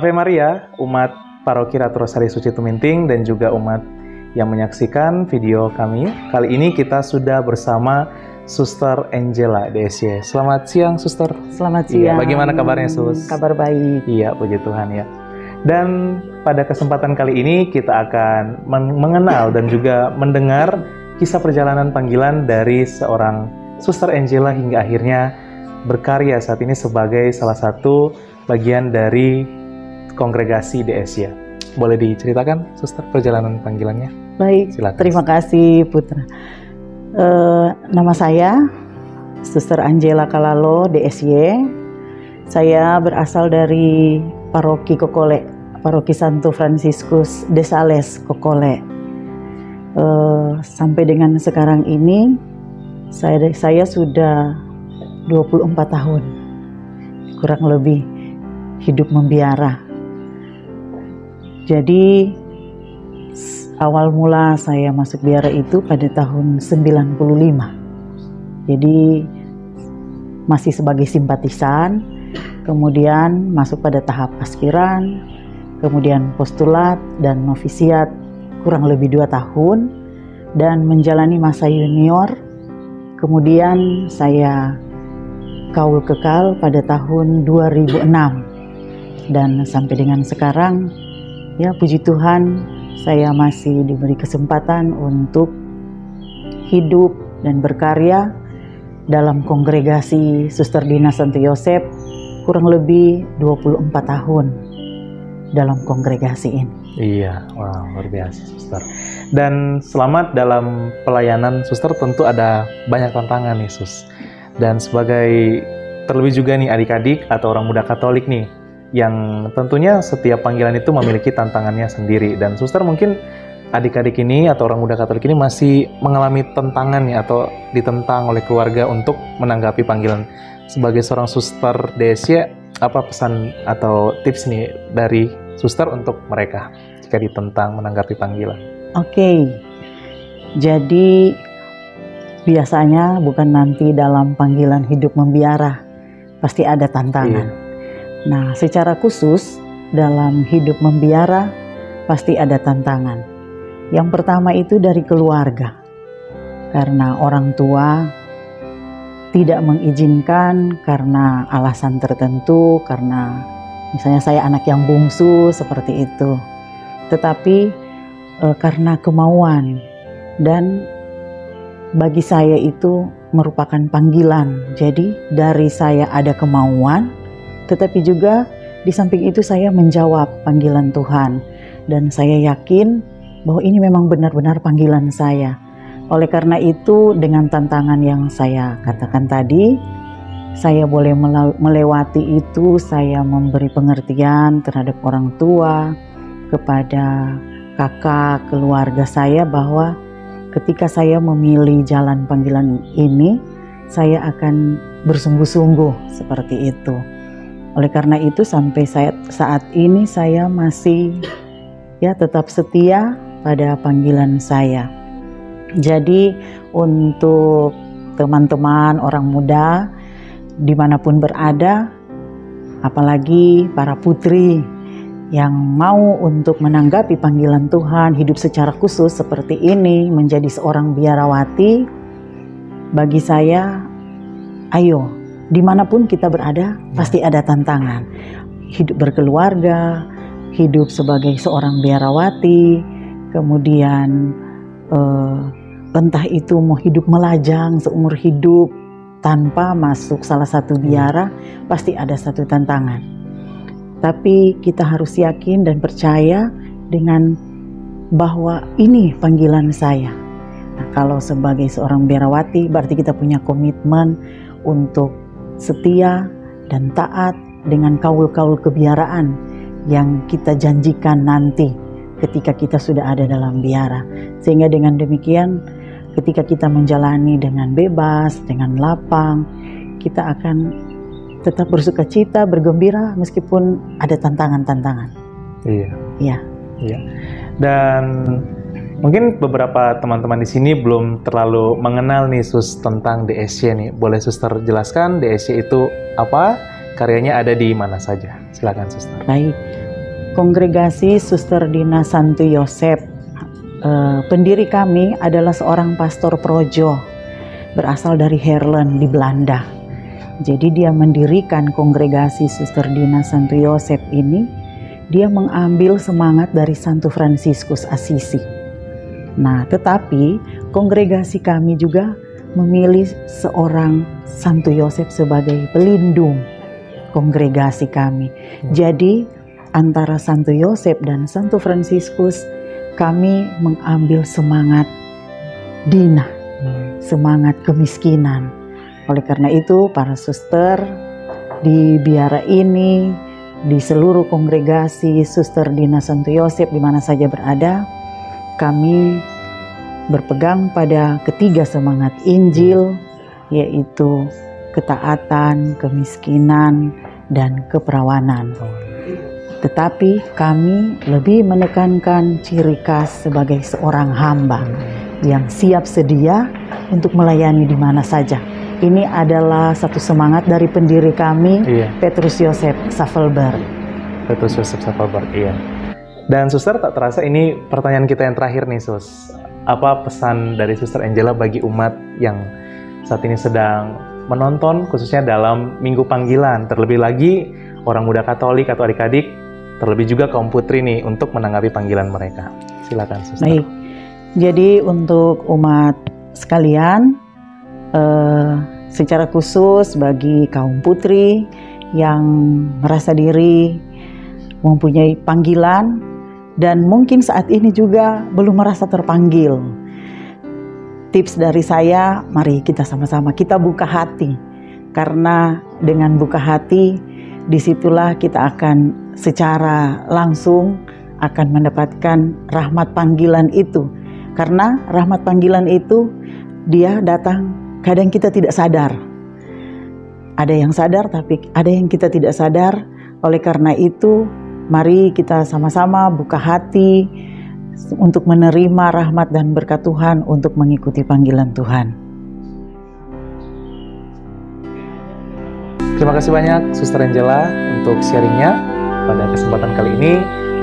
Ave Maria, umat Paroki Ratu Rosari Suci Tuminting dan juga umat yang menyaksikan video kami. Kali ini kita sudah bersama Suster Angela DSY. Selamat siang, Suster. Selamat siang. Iya, bagaimana kabarnya, Sus? Kabar baik. Iya, puji Tuhan ya. Dan pada kesempatan kali ini kita akan mengenal dan juga mendengar kisah perjalanan panggilan dari seorang Suster Angela hingga akhirnya berkarya saat ini sebagai salah satu bagian dari kongregasi DSY. Boleh diceritakan, Suster, perjalanan panggilannya? Baik, silakan. Terima kasih, Putra. Nama saya Suster Angela Kalalo DSY. Saya berasal dari Paroki Kokole, Paroki Santo Fransiskus de Sales Kokole. Sampai dengan sekarang ini saya sudah 24 tahun kurang lebih hidup membiara. Jadi awal mula saya masuk biara itu pada tahun 95. Jadi masih sebagai simpatisan, kemudian masuk pada tahap aspiran, kemudian postulat dan novisiat kurang lebih 2 tahun, dan menjalani masa junior. Kemudian saya kaul kekal pada tahun 2006, dan sampai dengan sekarang ya puji Tuhan saya masih diberi kesempatan untuk hidup dan berkarya dalam kongregasi Suster Dina Santo Yosep kurang lebih 24 tahun dalam kongregasi ini. Iya, wow, luar biasa, Suster. Dan selamat dalam pelayanan, Suster. Tentu ada banyak tantangan nih, Sus. Dan sebagai terlebih juga nih adik-adik atau orang muda Katolik nih, yang tentunya setiap panggilan itu memiliki tantangannya sendiri. Dan Suster, mungkin adik-adik ini atau orang muda Katolik ini masih mengalami tantangan nih atau ditentang oleh keluarga untuk menanggapi panggilan. Sebagai seorang Suster DSY, apa pesan atau tips nih dari Suster untuk mereka jika ditentang menanggapi panggilan? Oke, jadi biasanya bukan nanti dalam panggilan hidup membiara pasti ada tantangan. Iya. Nah, secara khusus dalam hidup membiara pasti ada tantangan. Yang pertama itu dari keluarga, karena orang tua tidak mengizinkan karena alasan tertentu, karena misalnya saya anak yang bungsu seperti itu. Tetapi karena kemauan, dan bagi saya itu merupakan panggilan. Jadi dari saya ada kemauan, tetapi juga di samping itu saya menjawab panggilan Tuhan. Dan saya yakin bahwa ini memang benar-benar panggilan saya. Oleh karena itu, dengan tantangan yang saya katakan tadi, saya boleh melewati itu. Saya memberi pengertian terhadap orang tua, kepada kakak, keluarga saya, bahwa ketika saya memilih jalan panggilan ini, saya akan bersungguh-sungguh seperti itu. Oleh karena itu sampai saat ini saya masih ya tetap setia pada panggilan saya. Jadi untuk teman-teman orang muda dimanapun berada, apalagi para putri yang mau untuk menanggapi panggilan Tuhan, hidup secara khusus seperti ini, menjadi seorang biarawati, bagi saya, ayo, dimanapun kita berada, pasti ada tantangan. Hidup berkeluarga, hidup sebagai seorang biarawati, kemudian entah itu mau hidup melajang seumur hidup tanpa masuk salah satu biara, pasti ada satu tantangan. Tapi kita harus yakin dan percaya dengan bahwa ini panggilan saya. Nah, kalau sebagai seorang biarawati berarti kita punya komitmen untuk setia dan taat dengan kaul-kaul kebiaraan yang kita janjikan nanti ketika kita sudah ada dalam biara. Sehingga dengan demikian ketika kita menjalani dengan bebas, dengan lapang, kita akan tetap bersuka cita, bergembira meskipun ada tantangan-tantangan. Iya. Iya. Iya. Dan mungkin beberapa teman-teman di sini belum terlalu mengenal nih Sus tentang DSY nih. Boleh Suster jelaskan DSY itu apa? Karyanya ada di mana saja? Silakan Suster. Baik. Kongregasi Suster Dina Santo Yosep. Pendiri kami adalah seorang pastor projo berasal dari Heerlen di Belanda. Jadi dia mendirikan Kongregasi Suster Dina Santo Yosep ini, dia mengambil semangat dari Santo Fransiskus Assisi. Nah, tetapi kongregasi kami juga memilih seorang Santo Yosep sebagai pelindung kongregasi kami. Jadi antara Santo Yosep dan Santo Fransiskus kami mengambil semangat Dina, semangat kemiskinan. Oleh karena itu para suster di biara ini, di seluruh kongregasi Suster Dina Santo Yosep di mana saja berada, kami berpegang pada ketiga semangat Injil, yaitu ketaatan, kemiskinan, dan keperawanan. Tetapi kami lebih menekankan ciri khas sebagai seorang hamba yang siap sedia untuk melayani di mana saja. Ini adalah satu semangat dari pendiri kami, Petrus Joseph Savelberg. Petrus Joseph Savelberg, iya. Dan Suster, tak terasa ini pertanyaan kita yang terakhir nih, Sus. Apa pesan dari Suster Angela bagi umat yang saat ini sedang menonton, khususnya dalam Minggu Panggilan, terlebih lagi orang muda Katolik atau adik-adik, terlebih juga kaum putri nih, untuk menanggapi panggilan mereka? Silakan, Suster. Baik, jadi untuk umat sekalian, secara khusus bagi kaum putri yang merasa diri mempunyai panggilan dan mungkin saat ini juga belum merasa terpanggil, tips dari saya, mari kita sama-sama kita buka hati, karena dengan buka hati disitulah kita akan secara langsung akan mendapatkan rahmat panggilan itu. Karena rahmat panggilan itu dia datang kadang kita tidak sadar. Ada yang sadar tapi ada yang kita tidak sadar. Oleh karena itu mari kita sama-sama buka hati untuk menerima rahmat dan berkat Tuhan untuk mengikuti panggilan Tuhan. Terima kasih banyak Suster Angela untuk sharingnya pada kesempatan kali ini.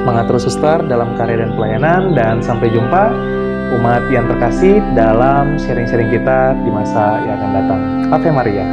Semangat terus Suster dalam karya dan pelayanan, dan sampai jumpa umat yang terkasih dalam sharing-sharing kita di masa yang akan datang. Ave Maria.